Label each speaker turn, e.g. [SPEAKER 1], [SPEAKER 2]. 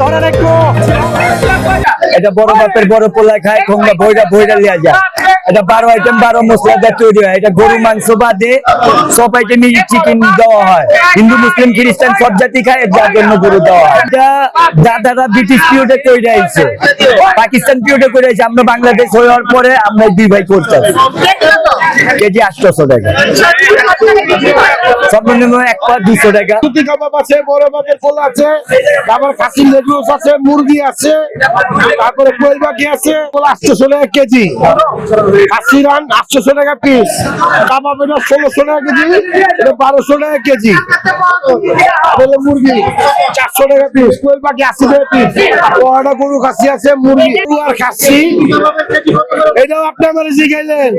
[SPEAKER 1] ধরেন একটু, এটা বড় বাপের বড় পোলা খায়, খোঙ্গা বইরা বইরা লিয়া যায়। এটা 12 আইটেম 12 মশলাদার তৈরি হয়। এটা গরু মাংস বাদে সব আইটেমই চিকেন দেওয়া হয়। হিন্দু মুসলিম খ্রিস্টান সব জাতি খায়, যার জন্য গরু দেওয়া হয়। এটা দাদারা ব্রিটিশ পিরিয়ডে তৈরি হয়েছে, পাকিস্তান পিরিয়ডে করে হয়েছে। আমরা বাংলাদেশ হওয়ার পরে আমরা 2 ভাই করতাম। কেজি 800 টাকা, সর্বনিম্ন 1 পা 200 টাকা।
[SPEAKER 2] সুতি কাবাব আছে, বড় বাপের পোলা আছে, তারপর খাসির লেগ রোস্ট আছে, মুরগি আছে, তারপরে কোয়েল পাখি আছে। 800 টাকা কেজি, খাসি রান 800 টাকা পিস, কাবাব এটা 1600 টাকা কেজি, এটা 1200 টাকা কেজি। মুরগি 400 টাকা পিস, কোয়েল পাখি 80 টাকা পিস। ওটা গরু খাসি আছে, মুরগি আর খাসি, এটাও আপনি আমার শিখাইলেন।